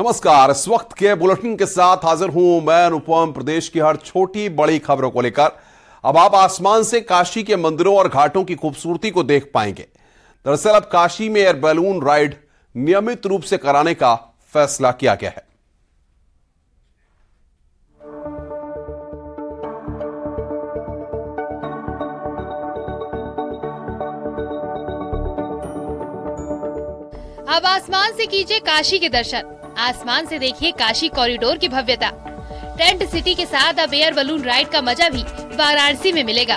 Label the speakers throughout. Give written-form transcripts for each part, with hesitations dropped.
Speaker 1: नमस्कार। इस वक्त के बुलेटिन के साथ हाजिर हूं मैं अनुपम। प्रदेश की हर छोटी बड़ी खबरों को लेकर अब आप आसमान से काशी के मंदिरों और घाटों की खूबसूरती को देख पाएंगे। दरअसल अब काशी में एयर बैलून राइड नियमित रूप से कराने का फैसला किया गया है।
Speaker 2: अब आसमान से कीजिए काशी के दर्शन। आसमान से देखिए काशी कॉरिडोर की भव्यता। टेंट सिटी के साथ अब एयर बलून राइड का मजा भी वाराणसी में मिलेगा।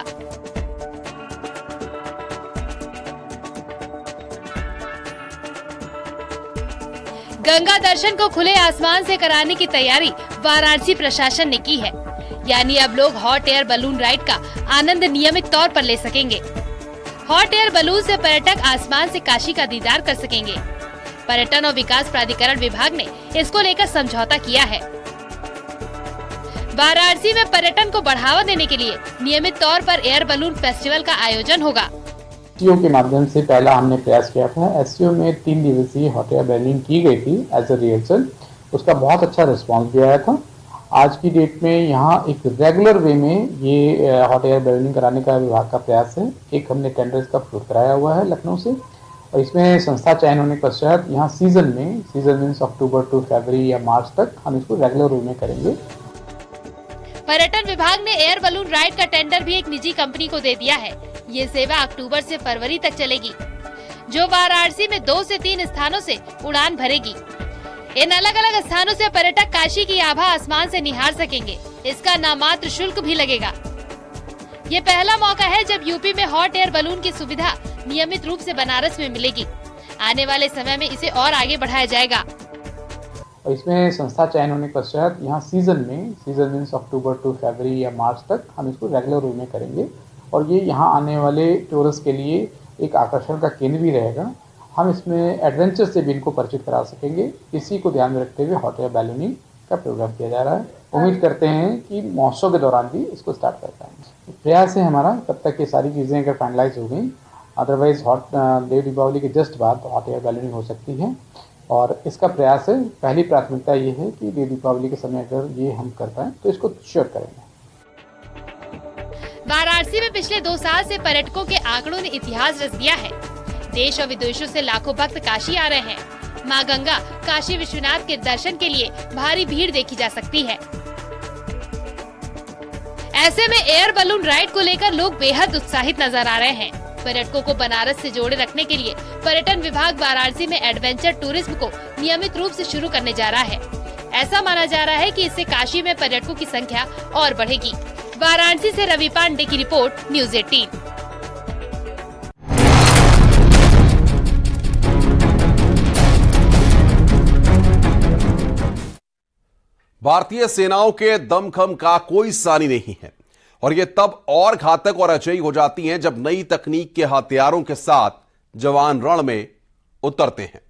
Speaker 2: गंगा दर्शन को खुले आसमान से कराने की तैयारी वाराणसी प्रशासन ने की है। यानी अब लोग हॉट एयर बलून राइड का आनंद नियमित तौर पर ले सकेंगे। हॉट एयर बलून से पर्यटक आसमान से काशी का दीदार कर सकेंगे। पर्यटन और विकास प्राधिकरण विभाग ने इसको लेकर समझौता किया है। वाराणसी में पर्यटन को बढ़ावा देने के लिए नियमित तौर पर एयर बलून फेस्टिवल का आयोजन होगा।
Speaker 3: एससीओ के माध्यम से पहला हमने प्रयास किया था। एससीओ में 3 दिवसीय हॉट एयर बैलून की गई थी एज ए रिहर्सल। उसका बहुत अच्छा रिस्पांस भी आया था। आज की डेट में यहाँ एक रेगुलर वे में ये हॉट एयर बैलून कराने का विभाग का प्रयास है। एक हमने टेंडर्स का फ्लोट कराया हुआ है लखनऊ से, और इसमें संस्था चयन होने के पश्चात यहाँ सीजन मीन्स अक्टूबर टू फरवरी या मार्च तक हम इसको रेगुलर वे में करेंगे।
Speaker 2: पर्यटन विभाग ने एयर बलून राइड का टेंडर भी एक निजी कंपनी को दे दिया है। ये सेवा अक्टूबर से फरवरी तक चलेगी, जो वाराणसी में 2 से 3 स्थानों से उड़ान भरेगी। इन अलग अलग स्थानों से पर्यटक काशी की आभा आसमान से निहार सकेंगे। इसका नामात्र शुल्क भी लगेगा। ये पहला मौका है जब यूपी में हॉट एयर बलून की सुविधा नियमित रूप से बनारस में मिलेगी। आने वाले समय में इसे और आगे बढ़ाया जाएगा।
Speaker 3: और इसमें संस्था चयन होने के पश्चात यहाँ सीजन मीन्स अक्टूबर टू फरवरी या मार्च तक हम इसको रेगुलर वे में करेंगे, और ये यहाँ आने वाले टूरिस्ट के लिए एक आकर्षण का केंद्र भी रहेगा। हम इसमें एडवेंचर से भी इनको परिचित करा सकेंगे। इसी को ध्यान में रखते हुए हॉट एयर बैलूनिंग का प्रोग्राम किया जा रहा है। उम्मीद करते हैं कि महोत्सव के दौरान भी इसको स्टार्ट कर पाएंगे। प्रयास है हमारा, तब तक ये सारी चीज़ें अगर फाइनलाइज हो गई, अदरवाइज देव दीपावली के जस्ट बाद हॉट एयर बैलूनिंग हो सकती है। और इसका प्रयास है, पहली प्राथमिकता ये है कि देव दीपावली के समय अगर ये हम कर पाएँ तो इसको श्योर करेंगे।
Speaker 2: वाराणसी में पिछले 2 साल से पर्यटकों के आंकड़ों ने इतिहास रच दिया है। देश और विदेशों से लाखों भक्त काशी आ रहे हैं। मां गंगा, काशी विश्वनाथ के दर्शन के लिए भारी भीड़ देखी जा सकती है। ऐसे में एयर बलून राइड को लेकर लोग बेहद उत्साहित नजर आ रहे हैं। पर्यटकों को बनारस से जोड़े रखने के लिए पर्यटन विभाग वाराणसी में एडवेंचर टूरिज्म को नियमित रूप से शुरू करने जा रहा है। ऐसा माना जा रहा है कि इससे काशी में पर्यटकों की संख्या और बढ़ेगी। वाराणसी से रवि पांडे की रिपोर्ट, न्यूज़ 18।
Speaker 1: भारतीय सेनाओं के दमखम का कोई सानी नहीं है, और यह तब और घातक और अजयी हो जाती हैं जब नई तकनीक के हथियारों के साथ जवान रण में उतरते हैं।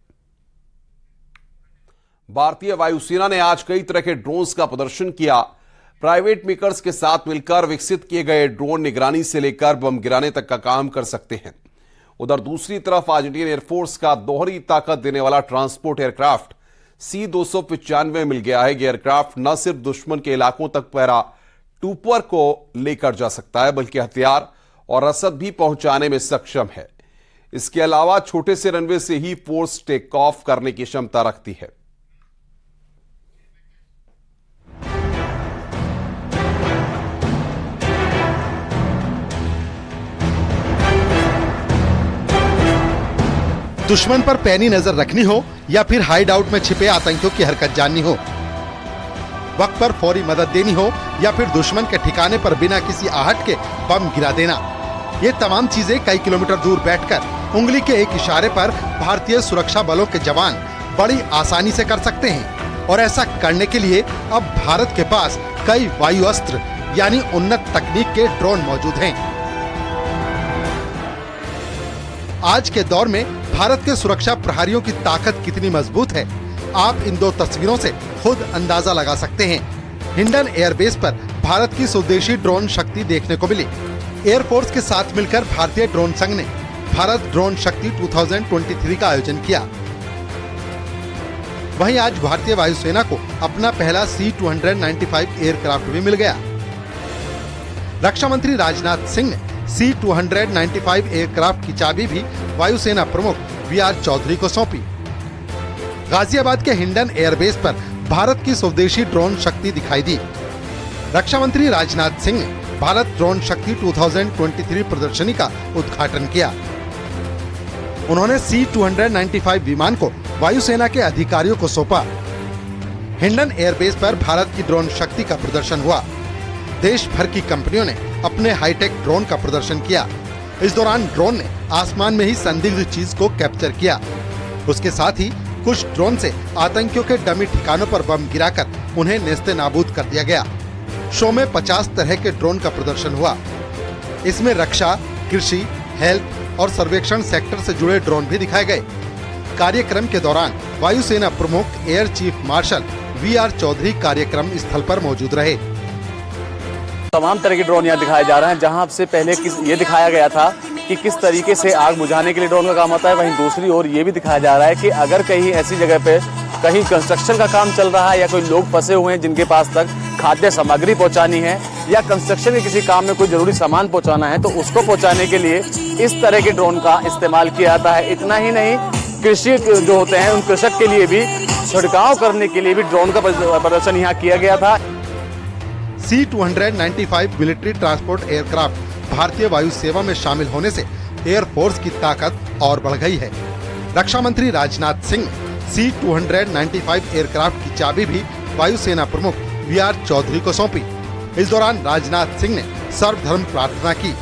Speaker 1: भारतीय वायुसेना ने आज कई तरह के ड्रोन्स का प्रदर्शन किया। प्राइवेट मेकर्स के साथ मिलकर विकसित किए गए ड्रोन निगरानी से लेकर बम गिराने तक का काम कर सकते हैं। उधर दूसरी तरफ आज इंडियन एयरफोर्स का दोहरी ताकत देने वाला ट्रांसपोर्ट एयरक्राफ्ट C-295 मिल गया है। यह एयरक्राफ्ट न सिर्फ दुश्मन के इलाकों तक पैरा टूपर को लेकर जा सकता है, बल्कि हथियार और रसद भी पहुंचाने में सक्षम है। इसके अलावा छोटे से रनवे से ही फोर्स टेक ऑफ करने की क्षमता रखती है।
Speaker 4: दुश्मन पर पैनी नजर रखनी हो या फिर हाइड आउट में छिपे आतंकियों की हरकत जाननी हो, वक्त पर फौरी मदद देनी हो या फिर दुश्मन के ठिकाने पर बिना किसी आहट के बम गिरा देना, ये तमाम चीजें कई किलोमीटर दूर बैठकर उंगली के एक इशारे पर भारतीय सुरक्षा बलों के जवान बड़ी आसानी से कर सकते हैं। और ऐसा करने के लिए अब भारत के पास कई वायु अस्त्र यानी उन्नत तकनीक के ड्रोन मौजूद हैं। आज के दौर में भारत के सुरक्षा प्रहरियों की ताकत कितनी मजबूत है, आप इन 2 तस्वीरों से खुद अंदाजा लगा सकते हैं। हिंडन एयरबेस पर भारत की स्वदेशी ड्रोन शक्ति देखने को मिली। एयरफोर्स के साथ मिलकर भारतीय ड्रोन संघ ने भारत ड्रोन शक्ति 2023 का आयोजन किया। वहीं आज भारतीय वायुसेना को अपना पहला C-295 एयरक्राफ्ट भी मिल गया। रक्षा मंत्री राजनाथ सिंह ने C-295 एयरक्राफ्ट की चाबी भी वायुसेना प्रमुख VR चौधरी को सौंपी। गाजियाबाद के हिंडन एयरबेस पर भारत की स्वदेशी ड्रोन शक्ति दिखाई दी। रक्षा मंत्री राजनाथ सिंह ने भारत ड्रोन शक्ति 2023 प्रदर्शनी का उद्घाटन किया। उन्होंने C-295 विमान को वायुसेना के अधिकारियों को सौंपा। हिंडन एयरबेस पर भारत की ड्रोन शक्ति का प्रदर्शन हुआ। देश भर की कंपनियों ने अपने हाईटेक ड्रोन का प्रदर्शन किया। इस दौरान ड्रोन ने आसमान में ही संदिग्ध चीज को कैप्चर किया। उसके साथ ही कुछ ड्रोन से आतंकियों के डमी ठिकानों पर बम गिराकर उन्हें नेस्ते नाबूद कर दिया गया। शो में 50 तरह के ड्रोन का प्रदर्शन हुआ। इसमें रक्षा, कृषि, हेल्थ और सर्वेक्षण सेक्टर से जुड़े ड्रोन भी दिखाए गए। कार्यक्रम के दौरान वायुसेना प्रमुख air chief marshal VR Chaudhary कार्यक्रम स्थल पर मौजूद रहे।
Speaker 5: तमाम तरह के ड्रोन यहाँ दिखाए जा रहे हैं। जहाँ से पहले ये दिखाया गया था कि किस तरीके से आग बुझाने के लिए ड्रोन का काम होता है, वहीं दूसरी ओर ये भी दिखाया जा रहा है कि अगर कहीं ऐसी जगह पे कहीं कंस्ट्रक्शन का काम चल रहा है या कोई लोग फंसे हुए हैं जिनके पास तक खाद्य सामग्री पहुंचानी है या कंस्ट्रक्शन के किसी काम में कोई जरूरी सामान पहुंचाना है, तो उसको पहुंचाने के लिए इस तरह के ड्रोन का इस्तेमाल किया जाता है। इतना ही नहीं, कृषि जो होते हैं उन कृषक के लिए भी छिड़काव करने के लिए भी ड्रोन का प्रदर्शन यहाँ किया गया था।
Speaker 4: C-295 मिलिट्री ट्रांसपोर्ट एयरक्राफ्ट भारतीय वायु सेवा में शामिल होने से एयरफोर्स की ताकत और बढ़ गई है। रक्षा मंत्री राजनाथ सिंह ने C-295 एयरक्राफ्ट की चाबी भी वायुसेना प्रमुख VR चौधरी को सौंपी। इस दौरान राजनाथ सिंह ने सर्वधर्म प्रार्थना की।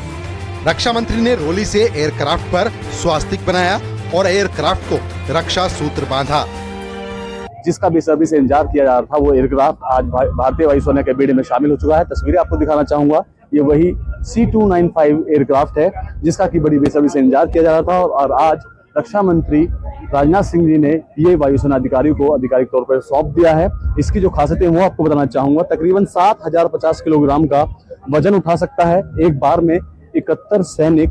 Speaker 4: रक्षा मंत्री ने रोली से एयरक्राफ्ट पर स्वास्तिक बनाया और एयरक्राफ्ट को रक्षा सूत्र बांधा।
Speaker 5: जिसका बेसब्री से इंतजार किया जा रहा था वो एयरक्राफ्ट आज भारतीय वायुसेना के बेड़े में शामिल हो चुका है। तस्वीरें आपको दिखाना चाहूंगा। ये वही C-295 एयरक्राफ्ट है जिसका की बड़ी बेसब्री से इंतजार किया जा रहा था और आज रक्षा मंत्री राजनाथ सिंह जी ने ये वायुसेना अधिकारियों को आधिकारिक तौर पर सौंप दिया है। इसकी जो खासियतें वो आपको बताना चाहूंगा। तकरीबन 7050 किलोग्राम का वजन उठा सकता है। एक बार में 71 सैनिक,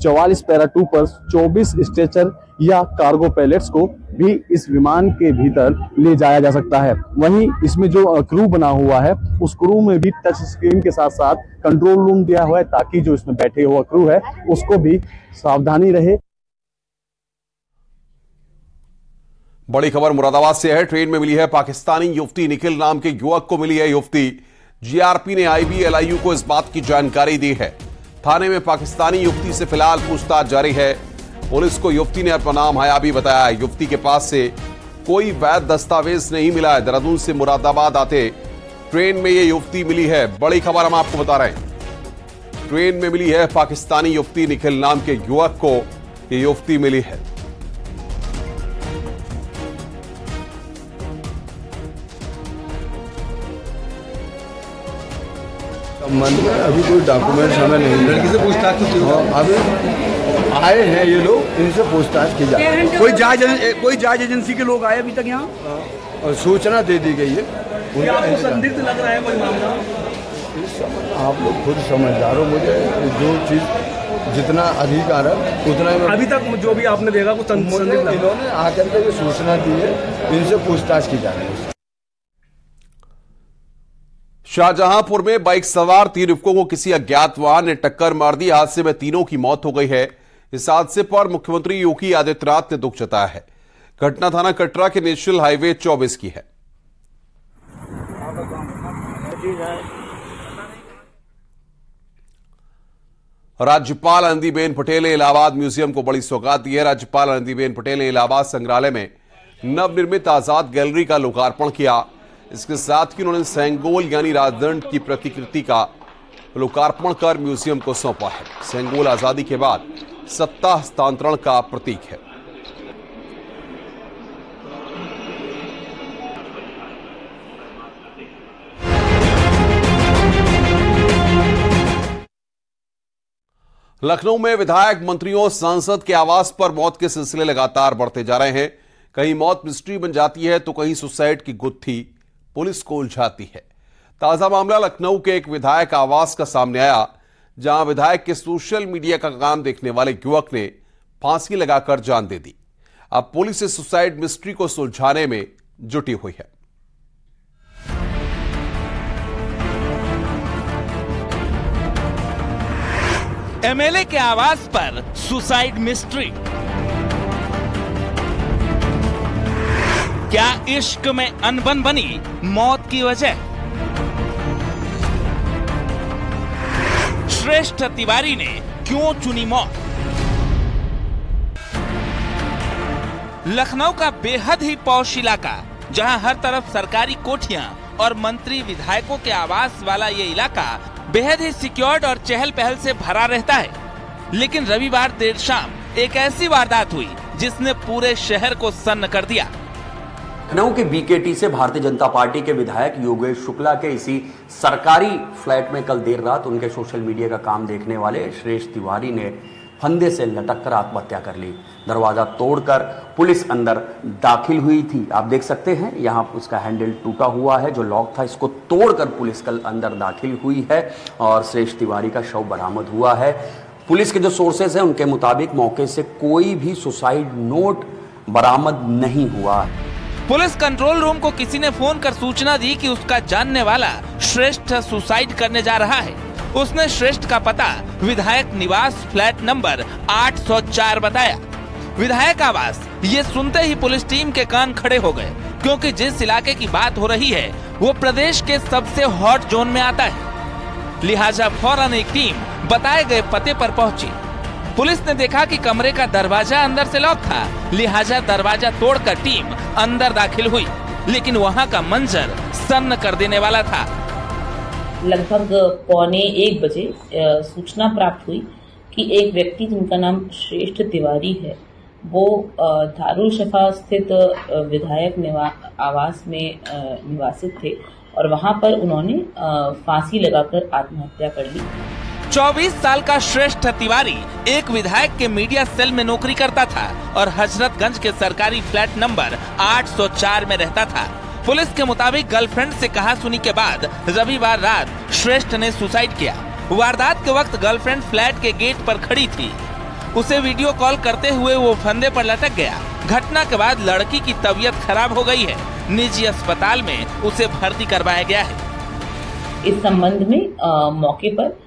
Speaker 5: 44 पैराट्रूपर्स, 24 स्ट्रेचर या कार्गो पैलेट्स को भी इस विमान के भीतर ले जाया जा सकता है। वहीं इसमें जो क्रू बना हुआ है उस क्रू में भी टच स्क्रीन के साथ साथ कंट्रोल रूम दिया हुआ है ताकि जो इसमें बैठे हुआ क्रू है उसको भी सावधानी रहे।
Speaker 1: बड़ी खबर मुरादाबाद से है। ट्रेन में मिली है पाकिस्तानी युवती। निखिल नाम के युवक को मिली है युवती। GRP ने IB/LIU को इस बात की जानकारी दी है। थाने में पाकिस्तानी युवती से फिलहाल पूछताछ जारी है। पुलिस को युवती ने अपना नाम हयाबी बताया है। युवती के पास से कोई वैध दस्तावेज नहीं मिला है। देहरादून से मुरादाबाद आते ट्रेन में ये युवती मिली है। बड़ी खबर हम आपको बता रहे हैं। ट्रेन में मिली है पाकिस्तानी युवती। निखिल नाम के युवक को ये युवती मिली है।
Speaker 6: संबंध में अभी कोई डॉक्यूमेंट्स हमें नहीं मिले।
Speaker 7: लड़की से पूछताछ की?
Speaker 6: अभी आए हैं ये लोग, इनसे पूछताछ की जाए।
Speaker 7: कोई जांच एजेंसी के लोग आए अभी तक यहाँ
Speaker 6: और सूचना दे दी गई है।
Speaker 7: क्या आपको संदिग्ध लग रहा है कोई मामला?
Speaker 6: आप लोग खुद समझदार हो। मुझे जो चीज जितना अधिकार है उतना
Speaker 7: अभी तक जो भी आपने देखा कुछ संदिग्ध
Speaker 6: इन्होंने आकर के सूचना दी है, इनसे पूछताछ की जा रही है।
Speaker 1: शाहजहांपुर में बाइक सवार 3 युवकों को किसी अज्ञात वाहन ने टक्कर मार दी। हादसे में तीनों की मौत हो गई है। इस हादसे पर मुख्यमंत्री योगी आदित्यनाथ ने दुख जताया है। घटना थाना कटरा के नेशनल हाईवे 24 की है। राज्यपाल आनंदीबेन पटेल ने इलाहाबाद म्यूजियम को बड़ी सौगात दी है। राज्यपाल आनंदीबेन पटेल ने इलाहाबाद संग्रहालय में नवनिर्मित आजाद गैलरी का लोकार्पण किया। इसके साथ ही उन्होंने सेंगोल यानी राजदंड की प्रतिकृति का लोकार्पण कर म्यूजियम को सौंपा है। सेंगोल आजादी के बाद सत्ता हस्तांतरण का प्रतीक है। लखनऊ में विधायक, मंत्रियों, सांसद के आवास पर मौत के सिलसिले लगातार बढ़ते जा रहे हैं। कहीं मौत मिस्ट्री बन जाती है तो कहीं सुसाइड की गुत्थी पुलिस को उलझाती है। ताजा मामला लखनऊ के एक विधायक आवास का सामने आया, जहां विधायक के सोशल मीडिया का काम देखने वाले युवक ने फांसी लगाकर जान दे दी। अब पुलिस इस सुसाइड मिस्ट्री को सुलझाने में जुटी हुई है।
Speaker 8: एमएलए के आवास पर सुसाइड मिस्ट्री। क्या इश्क में अनबन बनी मौत की वजह? श्रेष्ठ तिवारी ने क्यों चुनी मौत? लखनऊ का बेहद ही पॉश इलाका, जहां हर तरफ सरकारी कोठियां और मंत्री विधायकों के आवास वाला ये इलाका बेहद ही सिक्योर्ड और चहल पहल से भरा रहता है। लेकिन रविवार देर शाम एक ऐसी वारदात हुई जिसने पूरे शहर को सन्न कर दिया।
Speaker 9: लखनऊ के बीकेटी से भारतीय जनता पार्टी के विधायक योगेश शुक्ला के इसी सरकारी फ्लैट में कल देर रात उनके सोशल मीडिया का काम देखने वाले श्रेष्ठ तिवारी ने फंदे से लटककर आत्महत्या कर ली। दरवाजा तोड़कर पुलिस अंदर दाखिल हुई थी। आप देख सकते हैं यहाँ उसका हैंडल टूटा हुआ है, जो लॉक था इसको तोड़कर पुलिस कल अंदर दाखिल हुई है और श्रेष्ठ तिवारी का शव बरामद हुआ है। पुलिस के जो सोर्सेज हैं उनके मुताबिक मौके से कोई भी सुसाइड नोट बरामद नहीं हुआ।
Speaker 8: पुलिस कंट्रोल रूम को किसी ने फोन कर सूचना दी कि उसका जानने वाला श्रेष्ठ सुसाइड करने जा रहा है। उसने श्रेष्ठ का पता विधायक निवास फ्लैट नंबर 804 बताया। विधायक आवास ये सुनते ही पुलिस टीम के कान खड़े हो गए, क्योंकि जिस इलाके की बात हो रही है वो प्रदेश के सबसे हॉट जोन में आता है। लिहाजा फौरन एक टीम बताए गए पते पर पहुंची। पुलिस ने देखा कि कमरे का दरवाजा अंदर से लॉक था, लिहाजा दरवाजा तोड़कर टीम अंदर दाखिल हुई। लेकिन वहां का मंजर सन्न कर देने वाला था।
Speaker 10: लगभग 12:45 बजे सूचना प्राप्त हुई कि एक व्यक्ति जिनका नाम श्रेष्ठ तिवारी है वो दारुल शफा स्थित विधायक आवास में निवासित थे और वहां पर उन्होंने फांसी लगाकर आत्महत्या कर ली।
Speaker 8: 24 साल का श्रेष्ठ तिवारी एक विधायक के मीडिया सेल में नौकरी करता था और हजरतगंज के सरकारी फ्लैट नंबर 804 में रहता था। पुलिस के मुताबिक गर्लफ्रेंड से कहा सुनी के बाद रविवार रात श्रेष्ठ ने सुसाइड किया। वारदात के वक्त गर्लफ्रेंड फ्लैट के गेट पर खड़ी थी। उसे वीडियो कॉल करते हुए वो फंदे पर लटक गया। घटना के बाद लड़की की तबीयत खराब हो गई है। निजी अस्पताल में उसे भर्ती करवाया गया है।
Speaker 10: इस संबंध में मौके पर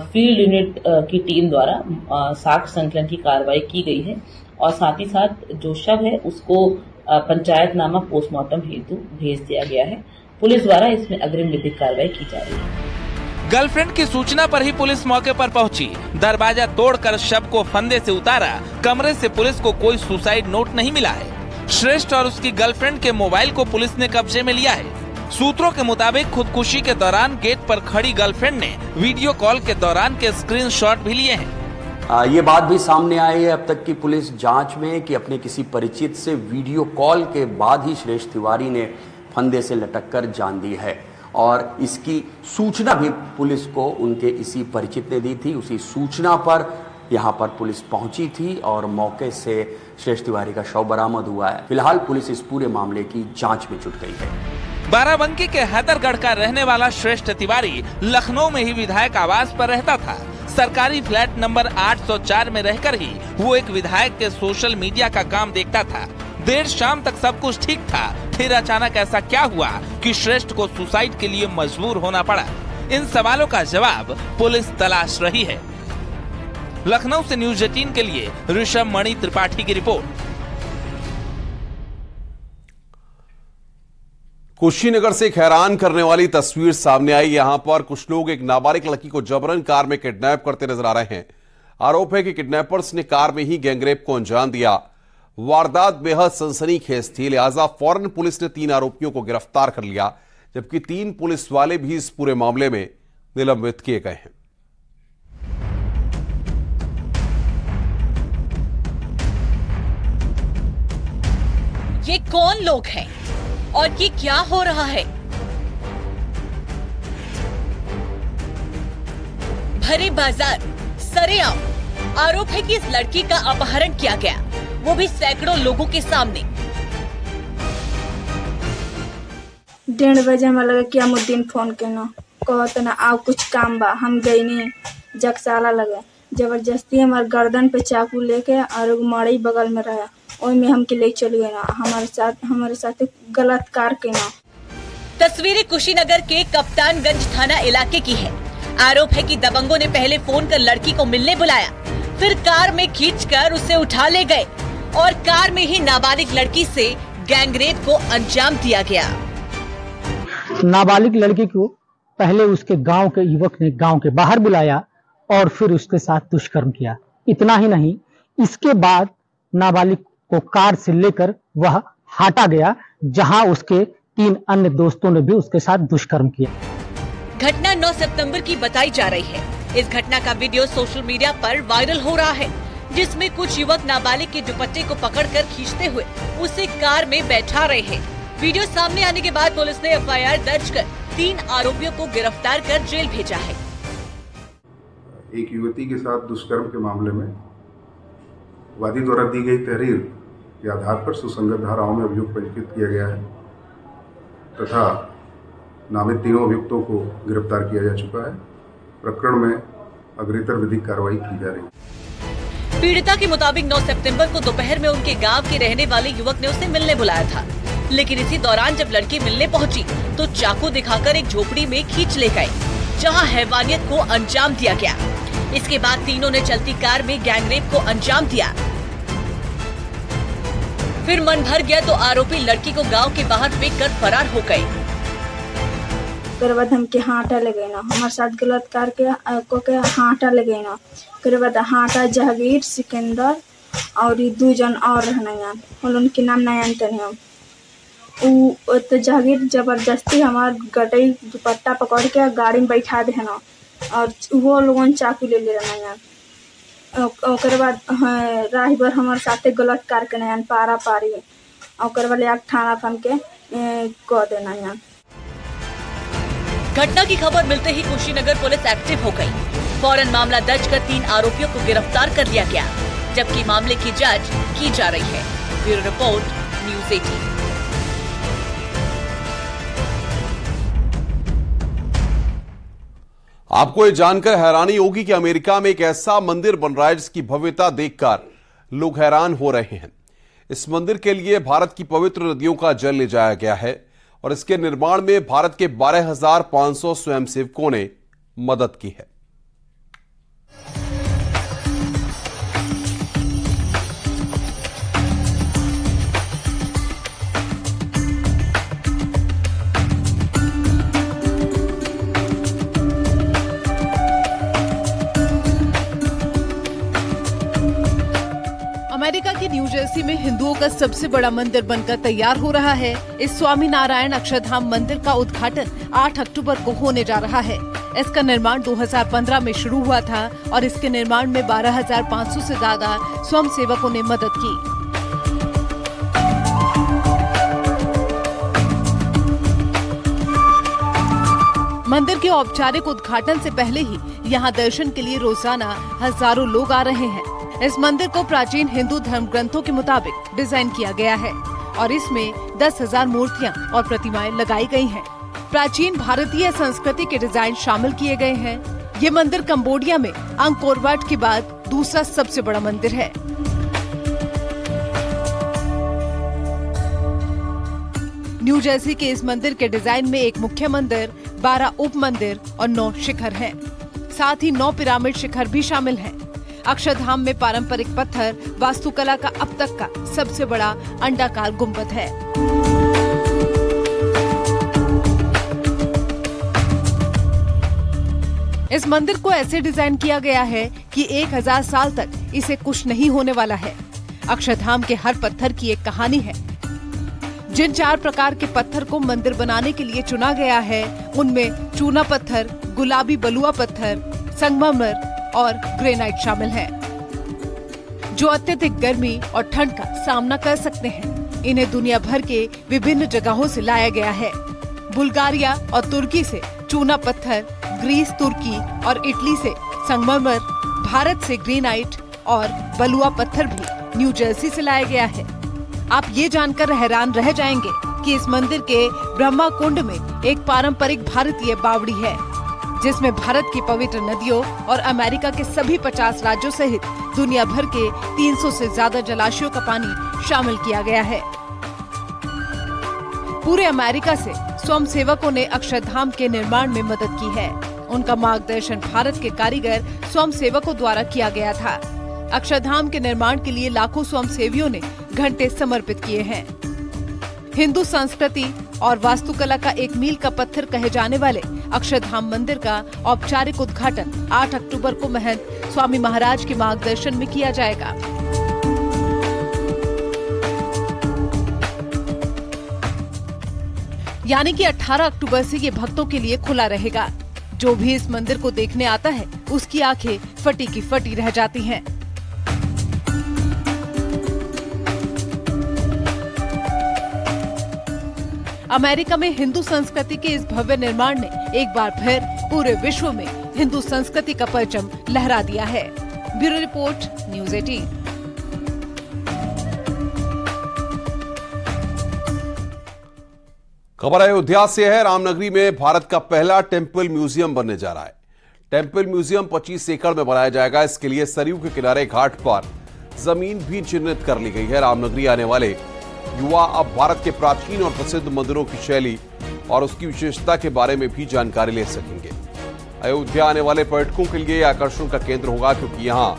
Speaker 10: फील्ड यूनिट की टीम द्वारा साक्ष्य संकलन की कार्रवाई की गई है और साथ ही साथ जो शव है उसको पंचायतनामा पोस्टमार्टम हेतु भेज दिया गया है। पुलिस द्वारा इसमें अग्रिम विधिक कार्रवाई की जा रही है।
Speaker 8: गर्लफ्रेंड की सूचना पर ही पुलिस मौके पर पहुंची। दरवाजा तोड़कर शव को फंदे से उतारा। कमरे से पुलिस को कोई सुसाइड नोट नहीं मिला है। श्रेष्ठ और उसकी गर्लफ्रेंड के मोबाइल को पुलिस ने कब्जे में लिया है। सूत्रों के मुताबिक खुदकुशी के दौरान गेट पर खड़ी गर्लफ्रेंड ने वीडियो कॉल के दौरान के स्क्रीनशॉट भी लिए हैं।
Speaker 9: ये बात भी सामने आई है अब तक की पुलिस जांच में कि अपने किसी परिचित से वीडियो कॉल के बाद ही श्रेष्ठ तिवारी ने फंदे से लटककर जान दी है और इसकी सूचना भी पुलिस को उनके इसी परिचित ने दी थी। उसी सूचना पर यहाँ पर पुलिस पहुंची थी और मौके से श्रेष्ठ तिवारी का शव बरामद हुआ है। फिलहाल पुलिस इस पूरे मामले की जांच में जुट गई है।
Speaker 8: बाराबंकी के हैदरगढ़ का रहने वाला श्रेष्ठ तिवारी लखनऊ में ही विधायक आवास पर रहता था। सरकारी फ्लैट नंबर 804 में रहकर ही वो एक विधायक के सोशल मीडिया का काम देखता था। देर शाम तक सब कुछ ठीक था, फिर अचानक ऐसा क्या हुआ कि श्रेष्ठ को सुसाइड के लिए मजबूर होना पड़ा? इन सवालों का जवाब पुलिस तलाश रही है। लखनऊ से न्यूज 18 के लिए ऋषभ मणि त्रिपाठी की रिपोर्ट।
Speaker 1: कुशीनगर से एक हैरान करने वाली तस्वीर सामने आई। यहां पर कुछ लोग एक नाबालिग लड़की को जबरन कार में किडनैप करते नजर आ रहे हैं। आरोप है कि किडनैपर्स ने कार में ही गैंगरेप को अंजाम दिया। वारदात बेहद सनसनीखेज थी, लिहाजा फौरन पुलिस ने 3 आरोपियों को गिरफ्तार कर लिया, जबकि 3 पुलिस वाले भी इस पूरे मामले में निलंबित किए गए हैं।
Speaker 11: ये कौन लोग हैं और ये क्या हो रहा है? भरे बाजार सरेआम आरोप है कि इस लड़की का अपहरण किया गया, वो भी सैकड़ों लोगों के सामने।
Speaker 12: 1:30 बजे हमारा लगा कि हम दिन फोन करना कहते ना आओ कुछ काम बा। हम गई नहीं जगसाला लगे जबरदस्ती हमारे गर्दन पे चाकू लेके और एगो मड़ई बगल में रहा, ओई में हमके ले चल गए ना, हमारे साथ गलत कार के ना।
Speaker 11: तस्वीरें कुशीनगर के कप्तानगंज थाना इलाके की है। आरोप है कि दबंगों ने पहले फोन कर लड़की को मिलने बुलाया, फिर कार में खींचकर उसे उठा ले गए और कार में ही नाबालिग लड़की से गैंगरेप को अंजाम दिया गया।
Speaker 13: नाबालिग लड़की को पहले उसके गांव के युवक ने गांव के बाहर बुलाया और फिर उसके साथ दुष्कर्म किया। इतना ही नहीं, इसके बाद नाबालिग को कार से लेकर वह हाटा गया, जहां उसके 3 अन्य दोस्तों ने भी उसके साथ दुष्कर्म किया।
Speaker 11: घटना 9 सितंबर की बताई जा रही है। इस घटना का वीडियो सोशल मीडिया पर वायरल हो रहा है, जिसमें कुछ युवक नाबालिग के दुपट्टे को पकड़कर खींचते हुए उसे कार में बैठा रहे हैं। वीडियो सामने आने के बाद पुलिस ने एफआईआर दर्ज कर 3 आरोपियों को गिरफ्तार कर जेल भेजा है।
Speaker 14: एक युवती के साथ दुष्कर्म के मामले में वादी द्वारा दी गई तहरीर के आधार पर सुसंगत धाराओं में अभियोग पंजीकृत किया गया है तथा नामित तीनों अभियुक्तों को गिरफ्तार किया जा चुका है। प्रकरण में अग्रेतर विधिक कार्रवाई की जा रही है।
Speaker 11: पीड़िता के मुताबिक 9 सितंबर को दोपहर में उनके गांव के रहने वाले युवक ने उसे मिलने बुलाया था, लेकिन इसी दौरान जब लड़की मिलने पहुंची तो चाकू दिखाकर एक झोपड़ी में खींच ले गए, जहां हैवानियत को अंजाम दिया गया। इसके बाद तीनों ने चलती कार में गैंगरेप को अंजाम दिया। फिर मन भर गया तो आरोपी लड़की को गांव के बाहर फेंक कर फरार हो गए।
Speaker 12: फिर बाद हमके हाटा लगे ना, हमारे साथ गलत करके के हाटा लगे ना। फिर बाद हाटा जहांगीर सिकंदर और 2 जन और रहना, उनके नाम नहीं जानते हैं हम। तो जहांगीर जबरदस्ती हमार गटई दुपट्टा पकड़ के गाड़ी में बैठा देना और वो लोगन चाकू ले रहना। ओकर बाद राही भर हमारे साथे गलत करके नहीं पारा पारी ओकर वाले एक थाना फन के कह देना। यहाँ
Speaker 11: घटना की खबर मिलते ही कुशीनगर पुलिस एक्टिव हो गई। फौरन मामला दर्ज कर 3 आरोपियों को गिरफ्तार कर लिया गया, जबकि मामले की जांच की जा रही है। Bureau report, news 18।
Speaker 1: आपको ये जानकर हैरानी होगी कि अमेरिका में एक ऐसा मंदिर बन रहा है जिसकी भव्यता देखकर लोग हैरान हो रहे हैं। इस मंदिर के लिए भारत की पवित्र नदियों का जल ले जाया गया है और इसके निर्माण में भारत के 12,500 स्वयंसेवकों ने मदद की है।
Speaker 15: अमेरिका के न्यू जर्सी में हिंदुओं का सबसे बड़ा मंदिर बनकर तैयार हो रहा है। इस स्वामी नारायण अक्षरधाम मंदिर का उद्घाटन 8 अक्टूबर को होने जा रहा है। इसका निर्माण 2015 में शुरू हुआ था और इसके निर्माण में 12,500 से ज्यादा स्वयंसेवकों ने मदद की। मंदिर के औपचारिक उद्घाटन से पहले ही यहाँ दर्शन के लिए रोजाना हजारों लोग आ रहे हैं। इस मंदिर को प्राचीन हिंदू धर्म ग्रंथों के मुताबिक डिजाइन किया गया है और इसमें 10,000 मूर्तियां और प्रतिमाएं लगाई गई हैं। प्राचीन भारतीय संस्कृति के डिजाइन शामिल किए गए हैं। ये मंदिर कंबोडिया में अंकोर वाट के बाद दूसरा सबसे बड़ा मंदिर है। न्यू जर्सी के इस मंदिर के डिजाइन में एक मुख्य मंदिर, 12 उप मंदिर और 9 शिखर हैं। साथ ही 9 पिरामिड शिखर भी शामिल हैं। अक्षरधाम में पारंपरिक पत्थर वास्तुकला का अब तक का सबसे बड़ा अंडाकार गुंबद है। इस मंदिर को ऐसे डिजाइन किया गया है कि 1000 साल तक इसे कुछ नहीं होने वाला है। अक्षरधाम के हर पत्थर की एक कहानी है। जिन 4 प्रकार के पत्थर को मंदिर बनाने के लिए चुना गया है, उनमें चूना पत्थर, गुलाबी बलुआ पत्थर, संगमरमर और ग्रेनाइट शामिल हैं, जो अत्यधिक गर्मी और ठंड का सामना कर सकते हैं। इन्हें दुनिया भर के विभिन्न जगहों से लाया गया है। बुल्गारिया और तुर्की से चूना पत्थर, ग्रीस, तुर्की और इटली से संगमरमर, भारत से ग्रेनाइट और बलुआ पत्थर भी न्यू जर्सी से लाया गया है। आप ये जानकर हैरान रह जाएंगे कि इस मंदिर के ब्रह्मा कुंड में एक पारंपरिक भारतीय बावड़ी है, जिसमें भारत की पवित्र नदियों और अमेरिका के सभी 50 राज्यों सहित दुनिया भर के 300 से ज्यादा जलाशयों का पानी शामिल किया गया है। पूरे अमेरिका से स्वयंसेवकों ने अक्षरधाम के निर्माण में मदद की है। उनका मार्गदर्शन भारत के कारीगर स्वयंसेवकों द्वारा किया गया था। अक्षरधाम के निर्माण के लिए लाखों स्वयंसेवियों ने घंटे समर्पित किए हैं। हिंदू संस्कृति और वास्तुकला का एक मील का पत्थर कहे जाने वाले अक्षरधाम मंदिर का औपचारिक उद्घाटन 8 अक्टूबर को महंत स्वामी महाराज के मार्गदर्शन में किया जाएगा। यानी कि 18 अक्टूबर से ये भक्तों के लिए खुला रहेगा। जो भी इस मंदिर को देखने आता है उसकी आंखें फटी की फटी रह जाती हैं। अमेरिका में हिंदू संस्कृति के इस भव्य निर्माण ने एक बार फिर पूरे विश्व में हिंदू संस्कृति का परचम लहरा दिया है। Bureau report, news 18।
Speaker 1: खबर अयोध्या से है। रामनगरी में भारत का पहला टेंपल म्यूजियम बनने जा रहा है। टेंपल म्यूजियम 25 एकड़ में बनाया जाएगा। इसके लिए सरयू के किनारे घाट पर जमीन भी चिन्हित कर ली गई है। रामनगरी आने वाले युवा अब भारत के प्राचीन और प्रसिद्ध मंदिरों की शैली और उसकी विशेषता के बारे में भी जानकारी ले सकेंगे। अयोध्या आने वाले पर्यटकों के लिए आकर्षण का केंद्र होगा, क्योंकि यहां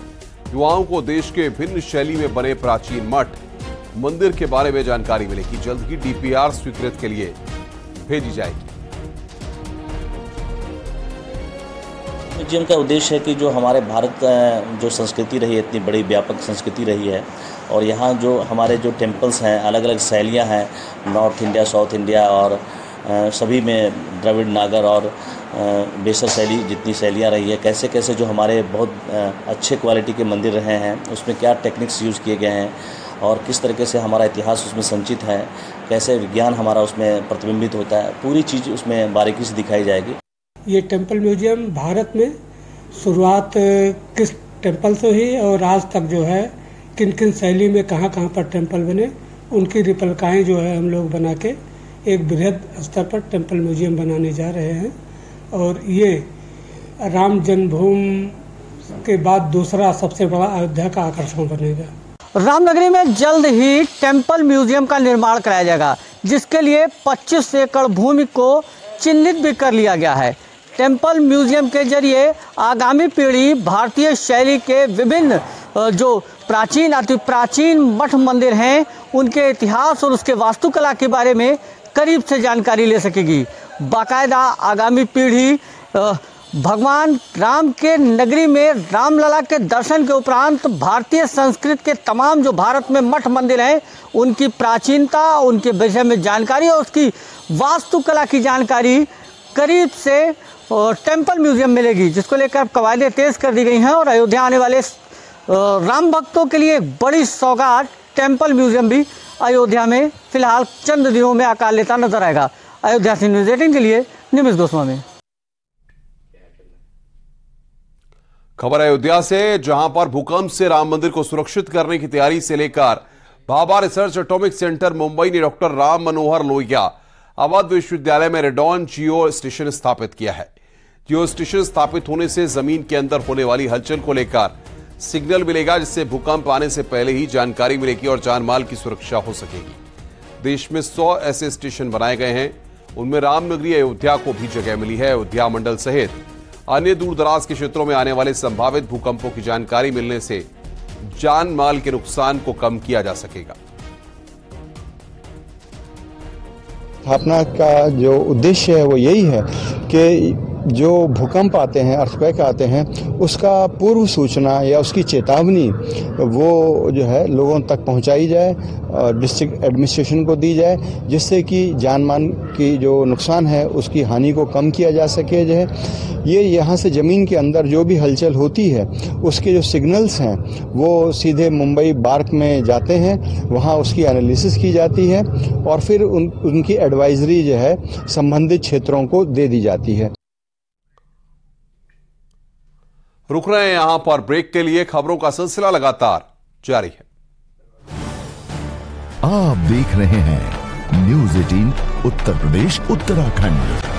Speaker 1: युवाओं को देश के विभिन्न शैली में बने प्राचीन मठ मंदिर के बारे में जानकारी मिलेगी। जल्द ही डीपीआर स्वीकृत के लिए भेजी जाएगी।
Speaker 16: म्यूजियम का उद्देश्य है कि जो हमारे भारत जो संस्कृति रही है, इतनी बड़ी व्यापक संस्कृति रही है, और यहाँ जो हमारे जो टेम्पल्स हैं, अलग अलग शैलियाँ हैं, नॉर्थ इंडिया, साउथ इंडिया और सभी में द्रविड़, नागर और बेसर शैली जितनी शैलियाँ रही है, कैसे कैसे जो हमारे बहुत अच्छे क्वालिटी के मंदिर रहे हैं, उसमें क्या टेक्निक्स यूज़ किए गए हैं और किस तरीके से हमारा इतिहास उसमें संचित है, कैसे विज्ञान हमारा उसमें प्रतिबिंबित होता है, पूरी चीज़ उसमें बारीकी से दिखाई जाएगी।
Speaker 17: ये टेंपल म्यूजियम भारत में शुरुआत किस टेंपल से हुई और आज तक जो है किन किन शैली में कहाँ कहाँ पर टेंपल बने, उनकी रिपलकाएँ जो है हम लोग बना के एक बृहद स्तर पर टेंपल म्यूजियम बनाने जा रहे हैं। और ये राम जन्मभूमि के बाद दूसरा सबसे बड़ा अयोध्या का आकर्षण बनेगा।
Speaker 13: रामनगरी में जल्द ही टेंपल म्यूजियम का निर्माण कराया जाएगा, जिसके लिए 25 एकड़ भूमि को चिन्हित भी कर लिया गया है। टेंपल म्यूजियम के जरिए आगामी पीढ़ी भारतीय शैली के विभिन्न जो प्राचीन अति प्राचीन मठ मंदिर हैं, उनके इतिहास और उसके वास्तुकला के बारे में करीब से जानकारी ले सकेगी। बाकायदा आगामी पीढ़ी भगवान राम के नगरी में रामलला के दर्शन के उपरांत भारतीय संस्कृति के तमाम जो भारत में मठ मंदिर हैं, उनकी प्राचीनता, उनके विषय में जानकारी और उसकी वास्तुकला की जानकारी करीब से टेंपल म्यूजियम मिलेगी, जिसको लेकर कवायदें तेज कर दी गई हैं। और अयोध्या आने वाले राम भक्तों के लिए एक बड़ी सौगात टेंपल म्यूजियम भी अयोध्या में फिलहाल चंद दिनों में आकार लेता नजर आएगा। अयोध्या से न्यूज़ 18 के लिए निमिष गोस्वामी।
Speaker 1: खबर अयोध्या से, जहां पर भूकंप से राम मंदिर को सुरक्षित करने की तैयारी से लेकर Bhabha research atomic centre Mumbai ने डॉक्टर राम मनोहर लोहिया अवध विश्वविद्यालय में रेडॉन जियो स्टेशन स्थापित किया है। जियो स्टेशन स्थापित होने से जमीन के अंदर होने वाली हलचल को लेकर सिग्नल मिलेगा, जिससे भूकंप आने से पहले ही जानकारी मिलेगी और जानमाल की सुरक्षा हो सकेगी। देश में 100 ऐसे स्टेशन बनाए गए हैं, उनमें रामनगरी अयोध्या को भी जगह मिली है। अयोध्या मंडल सहित अन्य दूर दराज के क्षेत्रों में आने वाले संभावित भूकंपों की जानकारी मिलने से जान माल के नुकसान को कम किया जा सकेगा।
Speaker 6: स्थापना का जो उद्देश्य है वो यही है कि जो भूकंप आते हैं, अर्थक्वेक आते हैं, उसका पूर्व सूचना या उसकी चेतावनी वो जो है लोगों तक पहुंचाई जाए, डिस्ट्रिक्ट एडमिनिस्ट्रेशन को दी जाए, जिससे कि जान मान की जो नुकसान है उसकी हानि को कम किया जा सके। जो है ये यहाँ से ज़मीन के अंदर जो भी हलचल होती है उसके जो सिग्नल्स हैं वो सीधे मुंबई बार्क में जाते हैं, वहाँ उसकी एनालिसिस की जाती है और फिर उनकी एडवाइजरी जो है संबंधित क्षेत्रों को दे दी जाती है।
Speaker 1: रुक रहे हैं यहां पर ब्रेक के लिए। खबरों का सिलसिला लगातार जारी है।
Speaker 18: आप देख रहे हैं न्यूज़ 18 उत्तर प्रदेश उत्तराखंड।